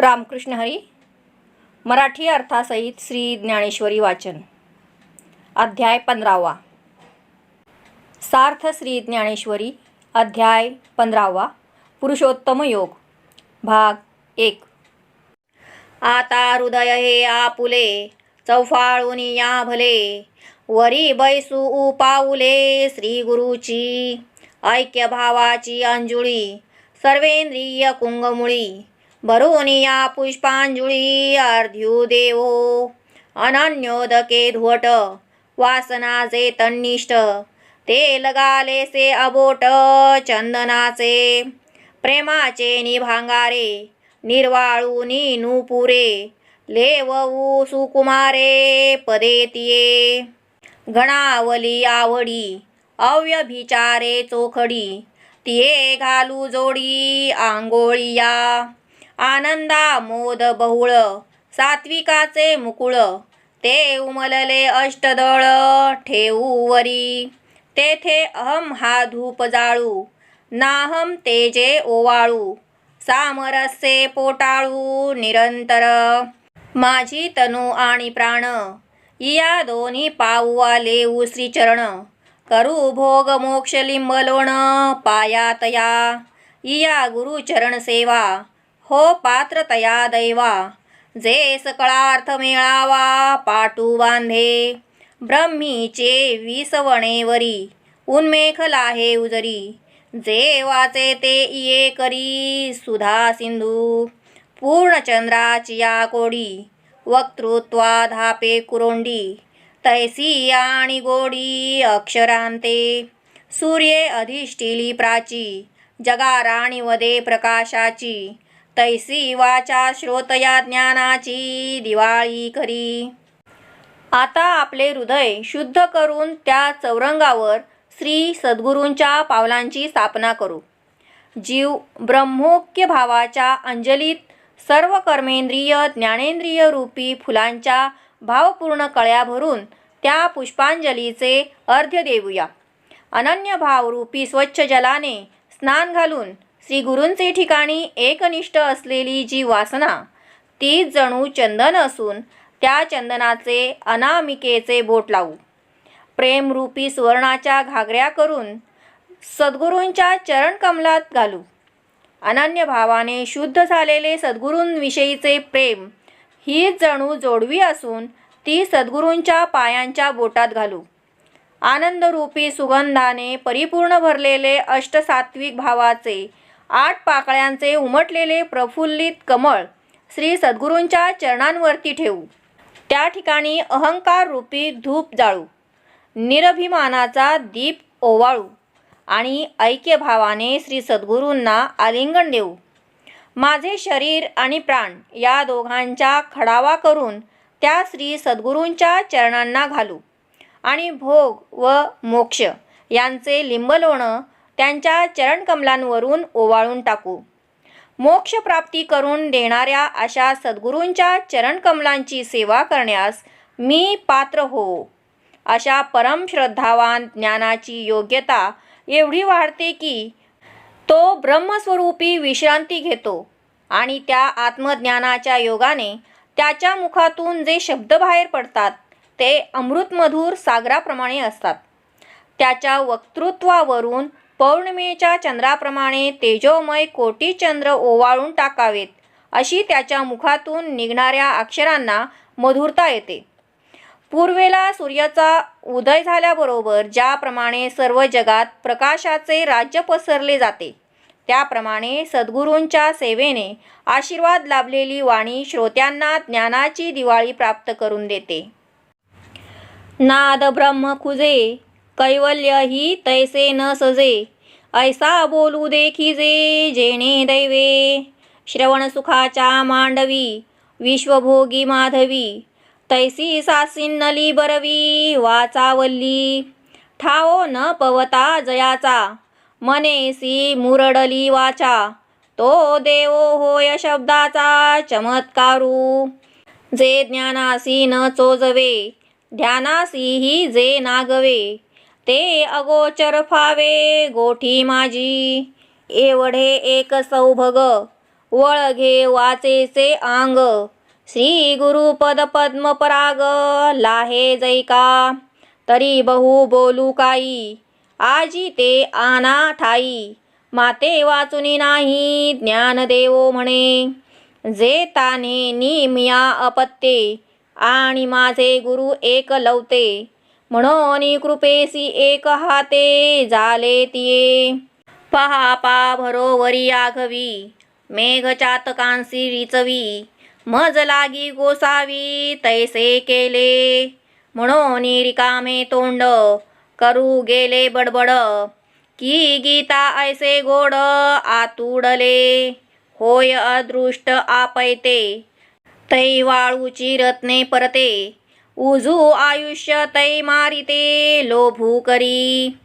रामकृष्ण हरी. मराठी अर्थासहित श्री ज्ञानेश्वरी वाचन. अध्याय 15वा. सार्थ श्री ज्ञानेश्वरी. अध्याय 15वा. पुरुषोत्तम योग. भाग 1. आता हृदय हे आपुले, चौफाळून या भले, वरी बैसू उपाऊले श्री गुरुची. ऐक्य भावाची अंजुळी, सर्वेंद्रिय कुंगमुळी, भरून या पुष्पांजुळी अर्ध्यू देवो. अनन्योदके धुवट, वासनाचे तन्निष्ठ, ते लगालेसे अबोट चंदनाचे. प्रेमाचे निभांगारे, निर्वाळूनी नूपुरे, लेवऊ सुकुमारे पदेतिये. घणावली आवडी, अव्यभिचारे चोखडी, तिये घालू जोडी आंघोळिया. आनंदा मोद बहुळ, सात्विकाचे मुकुळ, ते उमलले अष्टदळ ठेवू वरी. तेथे अहम हा धूप जाळू, नाहम तेजे ओवाळू, सामरस्ये पोटाळू निरंतर. माझी तनु आणि प्राण, या दोन्ही पाऊ आले श्रीचरण. करू भोग मोक्ष लिंबलोण पायातया, या गुरुचरण सेवा, हो पात्र तया दैवा. जे सकळार्थ मिळावा पाटू बांधे, ब्रह्मीचे विसवणेवरी, उन्मेखला हे उजरी. जे वाचे ते इये करी सुधा सिंधू, पूर्णचंद्राची या कोडी, वक्तृत्वा धापे कुरोंडी. तैसी आणि गोडी अक्षरांते, सूर्ये अधिष्ठिली प्राची, जगा राणी वदे प्रकाशाची. तैसी वाचा श्रोतया ज्ञानाची दिवाळी खरी. आता आपले हृदय शुद्ध करून त्या चौरंगावर श्री सद्गुरूंच्या पावलांची स्थापना करू. जीव ब्रह्मोक्य भावाच्या अंजलीत सर्व कर्मेंद्रिय ज्ञानेंद्रिय रूपी फुलांच्या भावपूर्ण कळ्या भरून त्या पुष्पांजलीचे अर्घ्य देऊया. अनन्य भावरूपी स्वच्छ जलाने स्नान घालून श्री गुरूंचे ठिकाणी एकनिष्ठ असलेली जी वासना, तीच जणू चंदन असून त्या चंदनाचे अनामिकेचे बोट लावू. प्रेमरूपी सुवर्णाच्या घागऱ्या करून सद्गुरूंच्या चरणकमलात घालू. अनन्य भावाने शुद्ध झालेले सद्गुरूंविषयीचे प्रेम हीच जणू जोडवी असून ती सद्गुरूंच्या पायांच्या बोटात घालू. आनंदरूपी सुगंधाने परिपूर्ण भरलेले अष्टसात्विक भावाचे 8 पाकळ्यांचे उमटलेले प्रफुल्लित कमळ श्री सद्गुरूंच्या चरणांवरती ठेवू. त्या ठिकाणी अहंकार रूपी धूप जाळू, निरभिमानाचा दीप ओवाळू आणि ऐक्यभावाने श्री सद्गुरूंना आलिंगन देऊ. माझे शरीर आणि प्राण या दोघांचा खडावा करून त्या श्री सद्गुरूंच्या चरणांना घालू आणि भोग व मोक्ष यांचे लिंबलोणं त्यांच्या चरणकमलांवरून ओवाळून टाकू. मोक्षप्राप्ती करून देणाऱ्या अशा सद्गुरूंच्या चरणकमलांची सेवा करण्यास मी पात्र हो. अशा परम श्रद्धावान ज्ञानाची योग्यता एवढी वाढते की तो ब्रह्मस्वरूपी विश्रांती घेतो आणि त्या आत्मज्ञानाच्या योगाने त्याच्या मुखातून जे शब्द बाहेर पडतात ते अमृतमधुर सागराप्रमाणे असतात. त्याच्या वक्तृत्वावरून पौर्णिमेच्या चंद्राप्रमाणे तेजोमय कोटी चंद्र ओवाळून टाकावेत अशी त्याच्या मुखातून निघणाऱ्या अक्षरांना मधुरता येते. पूर्वेला सूर्याचा उदय झाल्याबरोबर ज्याप्रमाणे सर्व जगात प्रकाशाचे राज्य पसरले जाते, त्याप्रमाणे सद्गुरूंच्या सेवेने आशीर्वाद लाभलेली वाणी श्रोत्यांना ज्ञानाची दिवाळी प्राप्त करून देते. नाद ब्रह्म खुजे, कैवल्य ही तैसे न सजे, ऐसा बोलू देखिजे जेणे दैवे. श्रवण सुखाच्या मांडवी, विश्वभोगी माधवी, तैसी सासिन्नली बरवी वाचावल्ली. ठाओ न पवता जयाचा, मनेसी मुरडली वाचा, तो देवो होय शब्दाचा चमत्कारू. जे ज्ञानासी न चोजवे, ध्यानासीही जे नागवे, ते अगोचर फावे गोठी माझी. एवढे एक सौभग, वळघे वाचेचे आंग, श्री गुरुपद पद्म पराग, लाहे जैका तरी बहु बोलू काही, आजी ते आना ठाई, माते वाचुनी नाही ज्ञान देवो म्हणे, जे ताने निमिया अपत्ये, आणि माझे गुरु एक लवते, म्हणून कृपेसी एक हाते झाले तिये, पहा पा भरोवरी आघवी, मेघ चातकांसी रिचवी, मज लागी गोसावी तैसे केले, म्हणून रिकामे तोंड करू गेले बडबड, की गीता ऐसे गोड आतुडले, होय अदृष्ट आपैते, तै वाळूची रत्ने परते, उजू आयुष्य तै मारिते लोभू करी,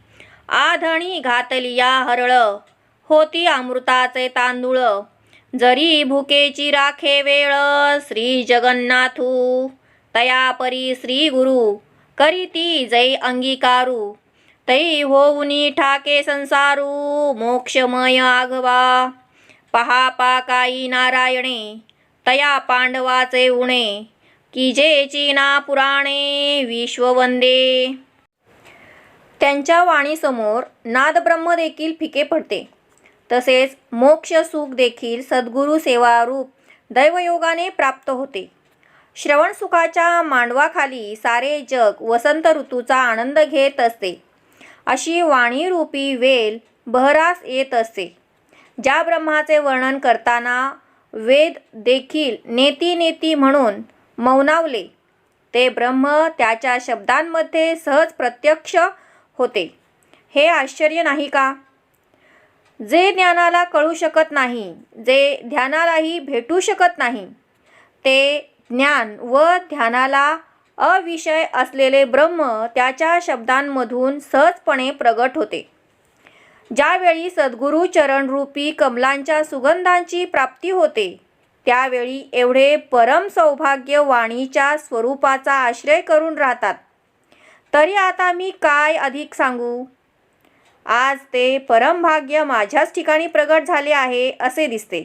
आधणी घातलिया हरळ, होती अमृताचे तांदूळ, जरी भुकेची राखे वेळ, श्री जगन्नाथू तया परी श्री गुरु, करीती जै अंगीकारू, तै होऊनी ठाके संसारू, मोक्षमय आघवा, पहा पा काही नारायणे, तया पांडवाचे उणे, की जे चीना पुराणे विश्ववंदे. त्यांच्या वाणीसमोर नादब्रह्म देखील फिके पडते. तसेच मोक्ष सुख देखील सद्गुरू सेवारूप दैवयोगाने प्राप्त होते. श्रवण सुखाच्या मांडवाखाली सारे जग वसंत ऋतूचा आनंद घेत असते. अशी वाणीरूपी वेल बहरास येत असते. ज्या ब्रह्माचे वर्णन करताना वेद देखील नेती नेती म्हणून मौनावले, ते ब्रह्म त्याच्या शब्दांमध्ये सहज प्रत्यक्ष होते. हे आश्चर्य नाही का? जे ज्ञानाला कळू शकत नाही, जे ध्यानालाही भेटू शकत नाही, ते ज्ञान व ध्यानाला अविषय असलेले ब्रह्म त्याच्या शब्दांमधून सहजपणे प्रगट होते. ज्यावेळी सद्गुरू चरणरूपी कमलांच्या सुगंधांची प्राप्ती होते, त्यावेळी एवढे परम सौभाग्य वाणीच्या स्वरूपाचा आश्रय करून राहतात. तरी आता मी काय अधिक सांगू? आज ते परमभाग्य माझ्याच ठिकाणी प्रगट झाले आहे असे दिसते.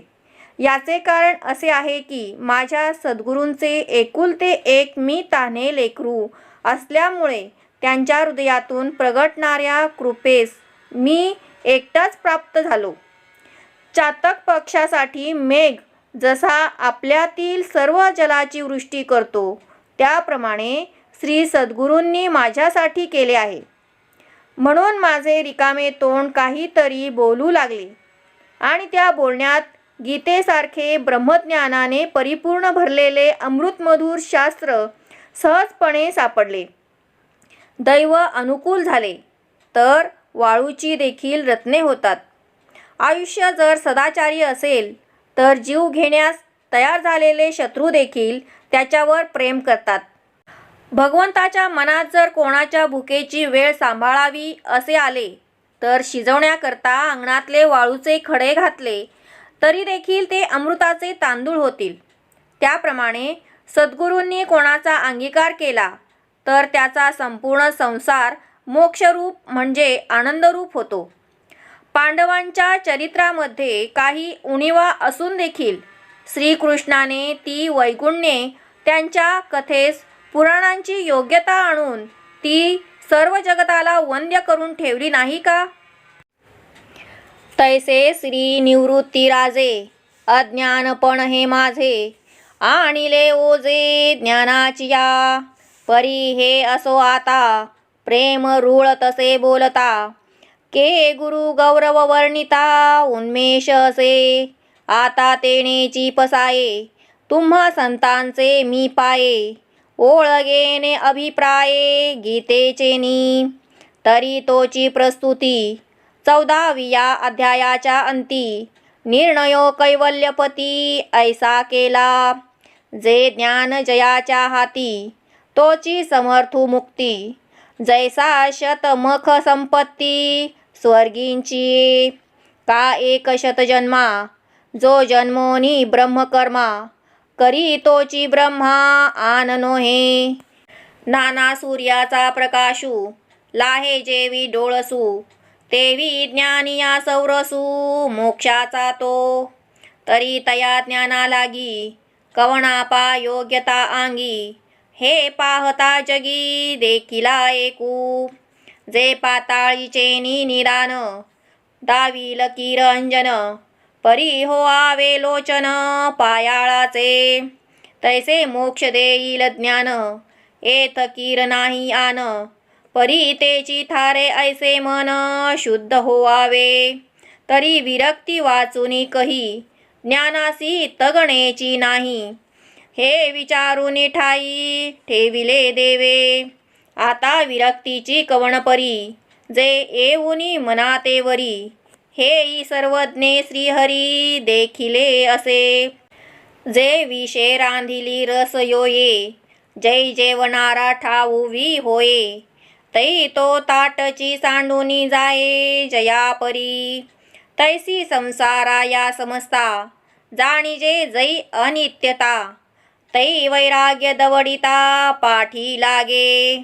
याचे कारण असे आहे की माझ्या सद्गुरूंचे एकुलते एक मी तान्हे लेकरू असल्यामुळे त्यांच्या हृदयातून प्रगटणाऱ्या कृपेस मी एकटाच प्राप्त झालो. चातक पक्षासाठी मेघ जसा आपल्यातील सर्व जलाची वृष्टी करतो, त्याप्रमाणे श्री सद्गुरूंनी माझ्यासाठी केले आहे. म्हणून माझे रिकामे तोंड काहीतरी बोलू लागले आणि त्या बोलण्यात गीतेसारखे ब्रह्मज्ञानाने परिपूर्ण भरलेले अमृतमधुर शास्त्र सहजपणे सापडले. दैव अनुकूल झाले तर वाळूची देखील रत्ने होतात. आयुष्य जर सदाचारी असेल तर जीव घेण्यास तयार झालेले शत्रू देखील त्याच्यावर प्रेम करतात. भगवंताच्या मनात जर कोणाच्या भुकेची वेळ सांभाळावी असे आले तर शिजवण्याकरता अंगणातले वाळूचे खडे घातले तरी देखील ते अमृताचे तांदूळ होतील. त्याप्रमाणे सद्गुरूंनी कोणाचा अंगीकार केला तर त्याचा संपूर्ण संसार मोक्षरूप म्हणजे आनंदरूप होतो. पांडवांच्या चरित्रामध्ये काही उणिवा असून देखील श्रीकृष्णाने ती वैगुण्ये त्यांच्या कथेस पुराणांची योग्यता आणून ती सर्व जगताला वंद्य करून ठेवली नाही का? तैसे श्री निवृत्ती राजे, अज्ञानपण हे माझे, आणिले ओजे ज्ञानाची या, परी हे असो आता प्रेम रूळ तसे बोलता, के गुरु गौरव वर्णिता उन्मेष असे, आता तेनेची पसाये तुम्हा संतांचे मी पाये, ओळगेने अभिप्राये गीतेचेनी, तरी तोची प्रस्तुती 14व्या अध्यायाच्या अंती, निर्णयो कैवल्यपती ऐसा केला, जे ज्ञान जयाच्या हाती तोची समर्थू मुक्ती, जैसा शतमख संपत्ती स्वर्गींची, का एक शतजन्मा जो जन्मोनी ब्रह्मकर्मा, करी तोची ब्रह्मा आननो हे, नाना सूर्याचा प्रकाशू लाहे जेवी डोळसू, तेवी ज्ञानिया सौरसू मोक्षाचा तो, तरी तया ज्ञाना लागी कवणापा योग्यता अंगी, हे पाहता जगी देखिला एकू. जे पाताळीचे निरान दावी लकीर अंजन, परी हो आवे लोचन पायाळाचे. तैसे मोक्ष देईल ज्ञान एथ कीर नाही आन, परी तेची थारे ऐसे मन शुद्ध होवावे. तरी विरक्ती वाचूनी कही ज्ञानासी तगणेची नाही, हे विचारून ठाई ठेविले देवे. आता विरक्तीची कवण परी जे येऊनी मनातेवरी, हे सर्वज्ञे श्रीहरी देखिले असे. जे विषे रांधिली रस योये, जै जेवणारा ठाऊवी होये. तै तो ताटची सांडूनी जाये जया परी. तैसी संसारा या समजता जाणीजे जै अनित्यता, तै वैराग्य दवडिता पाठी लागे.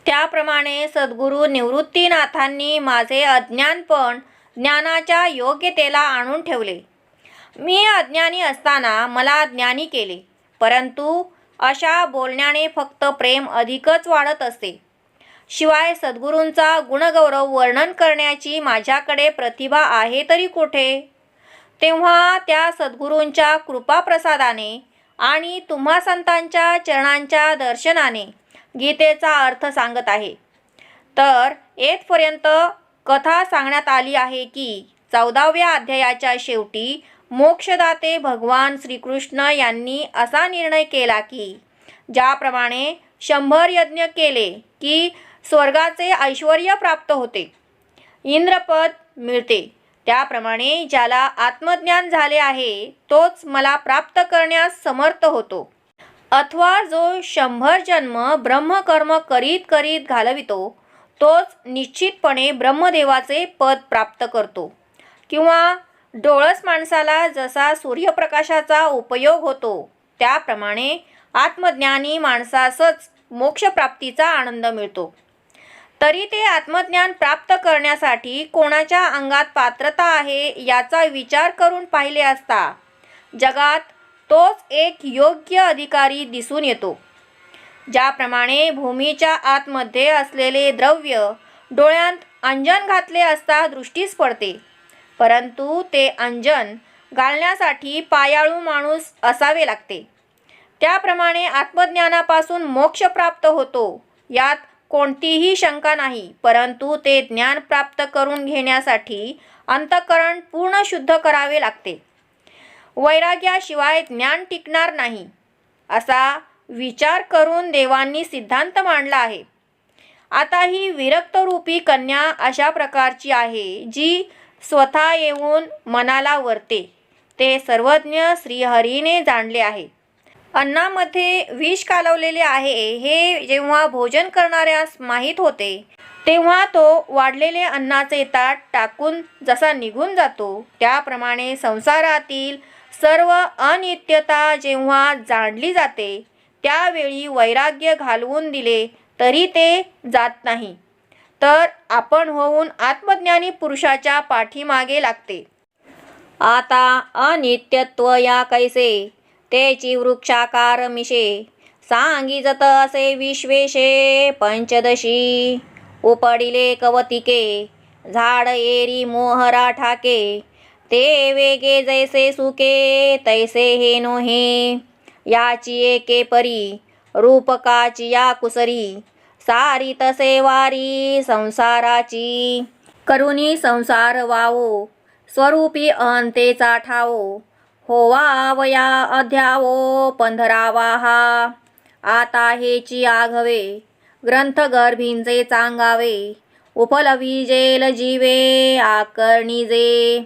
त्याप्रमाणे सद्गुरू निवृत्तीनाथांनी माझे अज्ञानपण ज्ञानाच्या योग्यतेला आणून ठेवले. मी अज्ञानी असताना मला ज्ञानी केले. परंतु अशा बोलण्याने फक्त प्रेम अधिकच वाढत असते. शिवाय सद्गुरूंचा गुणगौरव वर्णन करण्याची माझ्याकडे प्रतिभा आहे तरी कोठे. तेव्हा त्या सद्गुरूंच्या कृपाप्रसादाने आणि तुम्हा संतांच्या चरणांच्या दर्शनाने गीतेचा अर्थ सांगत आहे. तर येथपर्यंत कथा सांगण्यात आली आहे की 14व्या अध्यायाच्या शेवटी मोक्षदाते भगवान श्रीकृष्ण यांनी असा निर्णय केला की ज्याप्रमाणे 100 यज्ञ केले की स्वर्गाचे ऐश्वर्य प्राप्त होते, इंद्रपद मिळते, त्याप्रमाणे ज्याला आत्मज्ञान झाले आहे तोच मला प्राप्त करण्यास समर्थ होतो. अथवा जो 100 जन्म ब्रह्मकर्म करीत करीत घालवितो तोच निश्चितपणे ब्रह्मदेवाचे पद प्राप्त करतो. किंवा डोळस माणसाला जसा सूर्यप्रकाशाचा उपयोग होतो त्याप्रमाणे आत्मज्ञानी माणसासच मोक्षप्राप्तीचा आनंद मिळतो. तरी ते आत्मज्ञान प्राप्त करण्यासाठी कोणाच्या अंगात पात्रता आहे याचा विचार करून पाहिले असता जगात तोच एक योग्य अधिकारी दिसून येतो. ज्याप्रमाणे भूमीच्या आतमध्ये असलेले द्रव्य डोळ्यांत अंजन घातले असता दृष्टीस पडते, परंतु ते अंजन घालण्यासाठी पायाळू माणूस असावे लागते. त्याप्रमाणे आत्मज्ञानापासून मोक्ष प्राप्त होतो यात कोणतीही शंका नाही. परंतु ते ज्ञान प्राप्त करून घेण्यासाठी अंतःकरण पूर्ण शुद्ध करावे लागते. वैराग्याशिवाय ज्ञान टिकणार नाही असा विचार करून देवांनी सिद्धांत मांडला आहे. आता ही विरक्तरूपी कन्या अशा प्रकारची आहे जी स्वतः येऊन मनाला वरते. ते सर्वज्ञ श्रीहरीने जाणले आहे. अन्नामध्ये विष कालवलेले आहे हे जेव्हा भोजन करणाऱ्यास माहीत होते तेव्हा तो वाढलेले अन्नाचे ताट टाकून जसा निघून जातो, त्याप्रमाणे संसारातील सर्व अनित्यता जेव्हा जाणली जाते त्यावेळी वैराग्य घालवून दिले तरी ते जात नाही, तर आपण होऊन आत्मज्ञानी पुरुषाच्या पाठीमागे लागते. आता अनित्यत्व या कैसे तेची वृक्षाकार मिशे, सांगिजत असे विश्वेशे पंचदशी. उपडिले कवतिके झाड एरी मोहरा ठाके, ते वेगे जैसे सुके तैसे हे नोहे. याची एके परी रूपकाची या कुसरी, सारी तसे वारी संसाराची. करुणी संसार वावो स्वरूपी अंतेचा ठावो, होवावया अध्यावो पंधरावा हा. आता हेची आघवे ग्रंथ गर्भींचे चांगावे, उपलविजेल जीवे आकर्णिजे.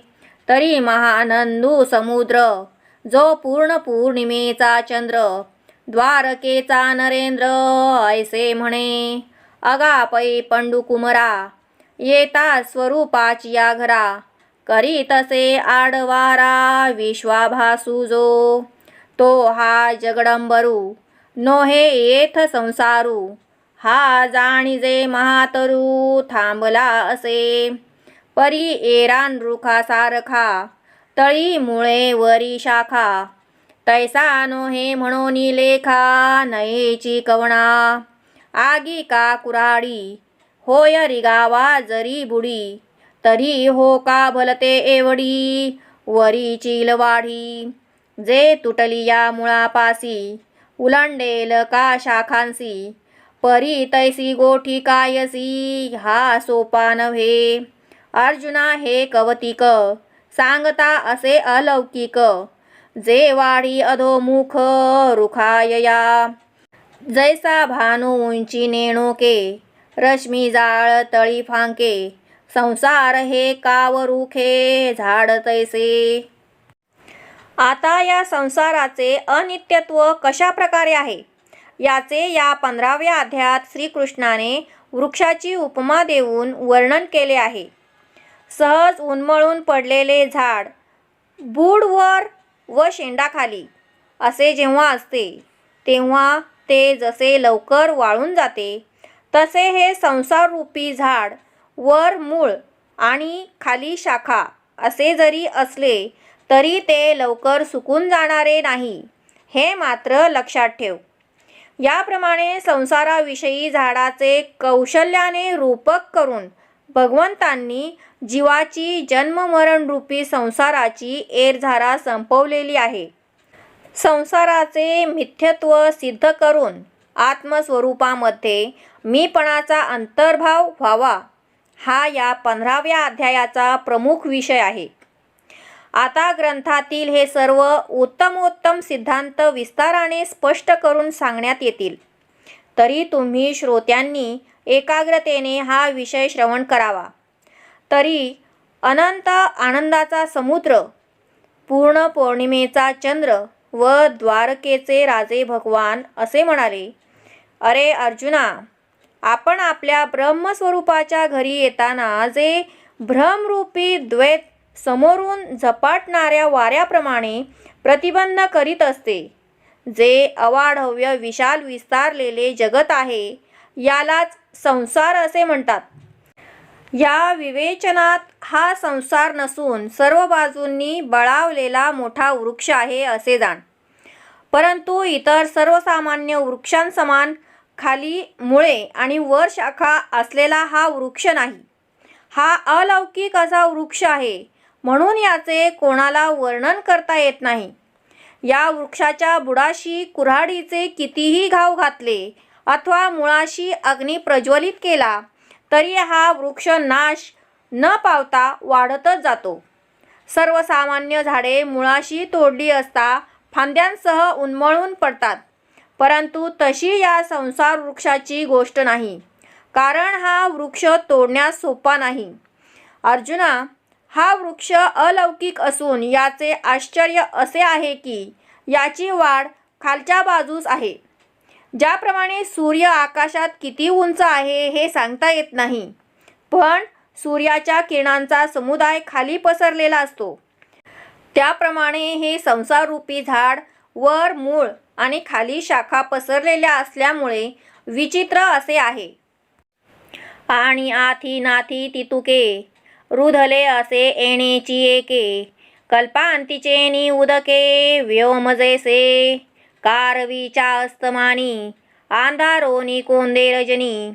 तरी महानंदू समुद्र जो पूर्ण पौर्णिमेचा चंद्र, द्वारकेचा नरेंद्र ऐसे म्हणे. अगापै पंडुकुमरा येता स्वरूपाची या घरा, करी तसे आडवारा विश्वाभासू जो. तो हा जगडंबरू नोहे येथ संसारू, हा जाणीजे महातरू थांबला असे. परी एरान रुखा सारखा तळी मुळे वरी शाखा, तैसा नो हे म्हणून लेखा, नयेची कवणा. आगी का कुऱ्हाडी, होय रिगावा जरी बुडी, तरी हो का भलते एवढी, वरी चील वाढी. जे तुटली या मुळापासी, उलांडेल का शाखांसी, परी तैसी गोठी कायसी, हा सोपा नव्हे. अर्जुना हे कवतिक, सांगता असे अलौकिक, जे वाढी अधोमुख रुखायया. जैसा भानू उंची नेणोके, रश्मी जाळ तळी फांके, संसार हे कावरुखे झाड तैसे. आता या संसाराचे अनित्यत्व कशा प्रकारे आहे याचे या 15व्या अध्यायात श्रीकृष्णाने वृक्षाची उपमा देऊन वर्णन केले आहे. सहज उन्मळून पडलेले झाड बुडवर व शेंडाखाली असे जेव्हा असते, तेव्हा ते जसे लवकर वाळून जाते, तसे हे संसाररूपी झाड वर मूळ आणि खाली शाखा असे जरी असले तरी ते लवकर सुकून जाणारे नाही, हे मात्र लक्षात ठेव. याप्रमाणे संसाराविषयी झाडाचे कौशल्याने रूपक करून भगवंतांनी जीवाची जन्ममरणरूपी संसाराची एरझारा संपवलेली आहे. संसाराचे मिथ्यत्व सिद्ध करून आत्मस्वरूपामध्ये मीपणाचा अंतर्भाव व्हावा, हा या 15व्या अध्यायाचा प्रमुख विषय आहे. आता ग्रंथातील हे सर्व उत्तमोत्तम सिद्धांत विस्ताराने स्पष्ट करून सांगण्यात येतील. तरी तुम्ही श्रोत्यांनी एकाग्रतेने हा विषय श्रवण करावा. तरी अनंत आनंदाचा समुद्र, पूर्ण पौर्णिमेचा चंद्र व द्वारकेचे राजे भगवान असे म्हणाले, अरे अर्जुना, आपण आपल्या ब्रह्मस्वरूपाच्या घरी येताना जे भ्रमरूपी द्वैत समोरून झपाटणाऱ्या वाऱ्याप्रमाणे प्रतिबंध करीत असते, जे अवाढव्य विशाल विस्तारलेले जगत आहे, यालाच संसार असे म्हणतात. या विवेचनात हा संसार नसून सर्व बाजूंनी बळावलेला मोठा वृक्ष आहे असे जाण. परंतु इतर सर्वसामान्य वृक्षांसमान खाली मुळे आणि वर शाखा असलेला हा वृक्ष नाही. हा अलौकिक असा वृक्ष आहे, म्हणून याचे कोणाला वर्णन करता येत नाही. या वृक्षाच्या बुडाशी कुऱ्हाडीचे कितीही घाव घातले अथवा मुळाशी अग्नी प्रज्वलित केला तरी हा वृक्ष नाश न पावता वाढतच जातो. सर्वसामान्य झाडे मुळाशी तोडली असता फांद्यांसह उन्मळून पडतात, परंतु तशी या संसार वृक्षाची गोष्ट नाही, कारण हा वृक्ष तोडण्यास सोपा नाही. अर्जुना, हा वृक्ष अलौकिक असून याचे आश्चर्य असे आहे की याची वाढ खालच्या बाजूस आहे. ज्याप्रमाणे सूर्य आकाशात किती उंच आहे हे सांगता येत नाही, पण सूर्याच्या किरणांचा समुदाय खाली पसरलेला असतो. त्याप्रमाणे हे संसाररूपी झाड वर मूळ आणि खाली शाखा पसरलेल्या असल्यामुळे विचित्र असे आहे. आणि आथी नाथी तितुके, रुधले असे येणेची एके, कल्पांतीचेनी उदके, व्योम जैसे कारवीच्या अस्तमानी, अंधारोनी कोंदे रजनी,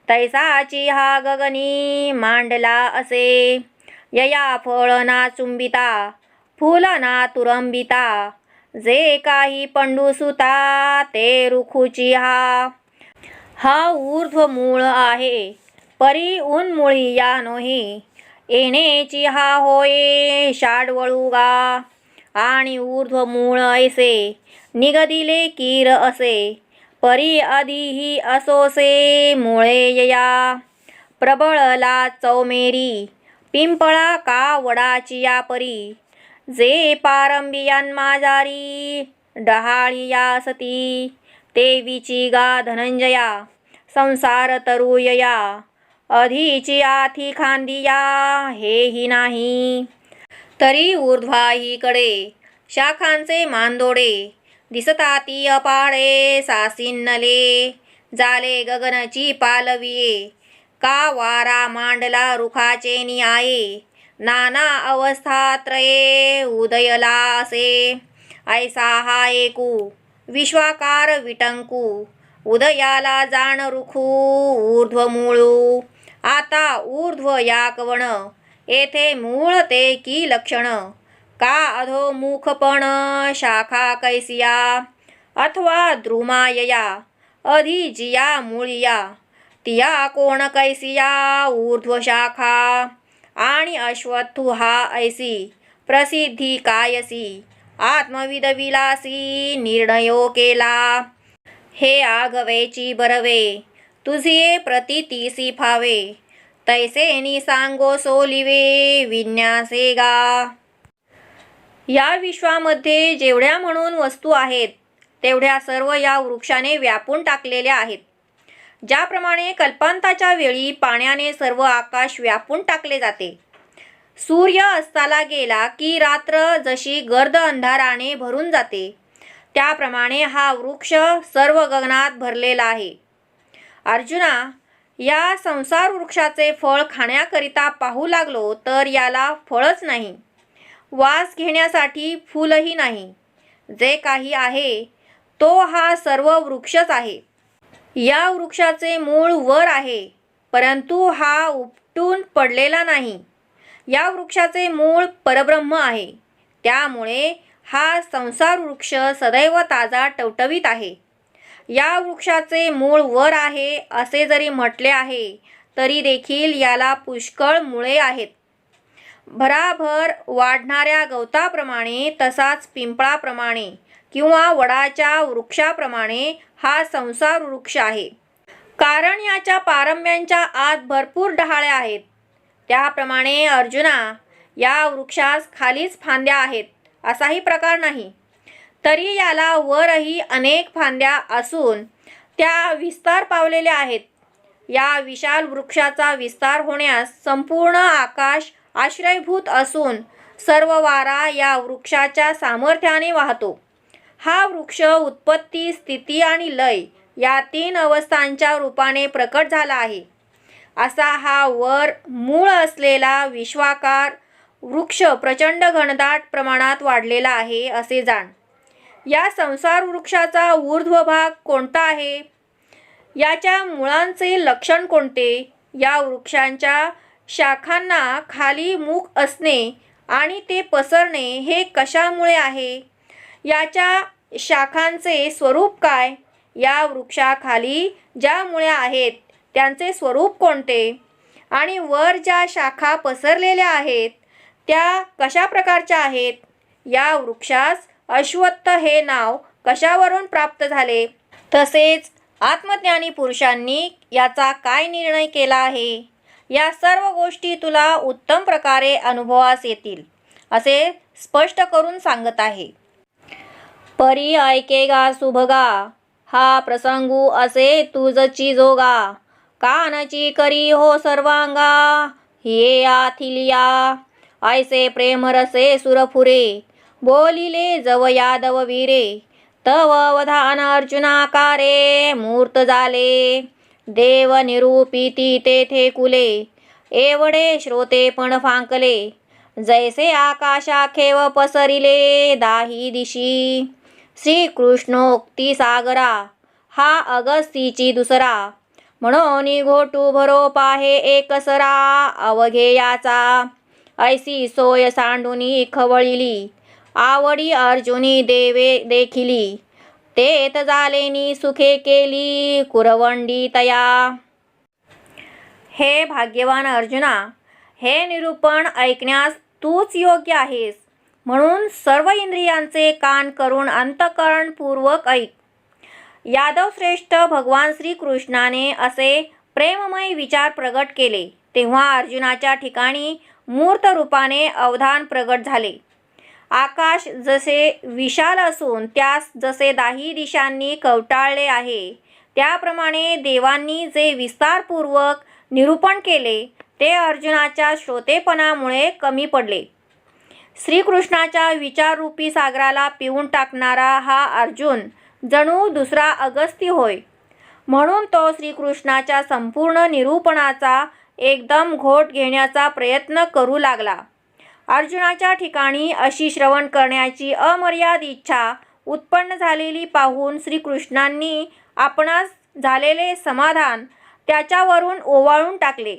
तैसाची हा गगनी मांडला असे. यया फळ ना चुंबिता, फुल ना तुरंबिता, जे काही पंडुसुता ते रुखुची हा. हा ऊर्ध्व मूळ आहे, परी उन्मुळी या नोही, येणेची हा होये शाडवळुगा. आणि ऊर्ध्व मूळ ऐसे निगदिले कीर असे, परी आधीही असोसे मुळे यया. प्रबळला चौमेरी, पिंपळा का वडाची या परी, जे पारंबियान माझारी, डहाळी या सती. तेवीची गा धनंजया, संसार तरुयया, अधीची आथी खांदिया, हेही नाही. तरी ऊर्ध्वाहीकडे शाखांचे मांदोडे, दिसताती अपाडे सासिन्नले. जाले गगनची पालविये, का वारा मांडला रुखाचे नियाये, नाना अवस्थात्रये उदयलासे ऐसा हा एकू विश्वाकार विटंकू उदयाला जाण रुखू ऊर्ध्वमूळू आता ऊर्ध्व या कवण येथे मूळ ते की लक्षण का अधोमुखपण शाखा कैसिया अथवा द्रुमायया अधिजिया मूळिया तिया कोण कैसिया ऊर्ध्व शाखा आणि अश्वत्थु हा ऐसी प्रसिद्धी कायसी आत्मविद विलासी निर्णयो केला हे आगवेची बरवे तुझिये प्रतीतीसी फावे तैसेनी सांगो सोलिवे विन्यासे गा. या विश्वामध्ये जेवढ्या म्हणून वस्तू आहेत तेवढ्या सर्व या वृक्षाने व्यापून टाकलेल्या आहेत. ज्याप्रमाणे कल्पांताच्या वेळी पाण्याने सर्व आकाश व्यापून टाकले जाते, सूर्य अस्ताला गेला की रात्र जशी गर्द अंधाराने भरून जाते, त्याप्रमाणे हा वृक्ष सर्व गगनात भरलेला आहे. अर्जुना, या संसार वृक्षाचे फळ खाण्याकरिता पाहू लागलो तर याला फळच नाही, वास घेण्यासाठी फूलही नाही. जे काही आहे तो हा सर्व वृक्षच आहे. या वृक्षाचे मूळ वर आहे, परंतु हा उपटून पडलेला नाही. या वृक्षाचे मूळ परब्रह्म आहे, त्यामुळे हा संसार वृक्ष सदैव ताजा टवटवीत आहे. या वृक्षाचे मूळ वर आहे असे जरी म्हटले आहे तरी देखील याला पुष्कळ मुळे आहेत. भराभर वाढणाऱ्या गवताप्रमाणे तसाच पिंपळाप्रमाणे किंवा वडाच्या वृक्षाप्रमाणे हा संसार वृक्ष आहे. कारण याच्या पारंब्यांच्या आत भरपूर डहाळ्या आहेत. त्याप्रमाणे अर्जुना, या वृक्षास खालीच फांद्या आहेत असाही प्रकार नाही. तरी याला वरही अनेक फांद्या असून त्या विस्तार पावलेल्या आहेत. या विशाल वृक्षाचा विस्तार होण्यास संपूर्ण आकाश आश्रयभूत असून सर्व वारा या वृक्षाच्या सामर्थ्याने वाहतो. हा वृक्ष उत्पत्ती, स्थिती आणि लय या 3 अवस्थांच्या रूपाने प्रकट झाला आहे. असा हा वर मूळ असलेला विश्वाकार वृक्ष प्रचंड घनदाट प्रमाणात वाढलेला आहे असे जाण. या संसार वृक्षाचा ऊर्ध्व भाग कोणता आहे? याच्या मुळांचे लक्षण कोणते? या वृक्षांच्या शाखांना खाली मुख असणे आणि ते पसरणे हे कशामुळे आहे? याच्या शाखांचे स्वरूप काय? या वृक्षाखाली ज्या मुळे आहेत त्यांचे स्वरूप कोणते? आणि वर ज्या शाखा पसरलेल्या आहेत त्या कशा प्रकारच्या आहेत? या वृक्षास अश्वत्थ हे नाव कशावरून प्राप्त झाले? तसेच आत्मज्ञानी पुरुषांनी याचा काय निर्णय केला आहे? या सर्व गोष्टी तुला उत्तम प्रकारे अनुभवास येतील असे स्पष्ट करून सांगत आहे. परी ऐकेगा सुभगा हा प्रसंगू असे तुझची जोगा कानची करी हो सर्वांगा हिये आथिलिया ऐसे प्रेमरसे सुरफुरे बोलिले जव यादव वीरे तव अवधान अर्जुनाकारे मूर्त झाले देव निरूपिती तेथे कुले एवढे श्रोते पण फांकले जैसे आकाशाखेव पसरिले दाही दिशी श्रीकृष्णोक्ती सागरा हा अगस्तीची दुसरा म्हणून घोटू भरो पाहे एकसरा अवघेयाचा ऐसी सोय सांडुनी खवळिली आवडी अर्जुनी देवे देखिली तेत झालेनी सुखे केली कुरवंडी तया. हे भाग्यवान अर्जुना, हे निरूपण ऐकण्यास तूच योग्य आहेस, म्हणून सर्व इंद्रियांचे कान करून अंतःकरणपूर्वक ऐक. यादव श्रेष्ठ भगवान श्रीकृष्णाने असे प्रेममय विचार प्रगट केले तेव्हा अर्जुनाच्या ठिकाणी मूर्त रूपाने अवधान प्रगट झाले. आकाश जसे विशाल असून त्यास जसे दाही दिशांनी कवटाळले आहे, त्याप्रमाणे देवांनी जे विस्तारपूर्वक निरूपण केले ते अर्जुनाच्या श्रोतेपणामुळे कमी पडले. श्रीकृष्णाच्या विचाररूपी सागराला पिऊन टाकणारा हा अर्जुन जणू दुसरा अगस्ती होय. म्हणून तो श्रीकृष्णाच्या संपूर्ण निरूपणाचा एकदम घोट घेण्याचा प्रयत्न करू लागला. अर्जुनाच्या ठिकाणी अशी श्रवण करण्याची अमर्याद इच्छा उत्पन्न झालेली पाहून श्रीकृष्णांनी आपणास झालेले समाधान त्याच्यावरून ओवाळून टाकले.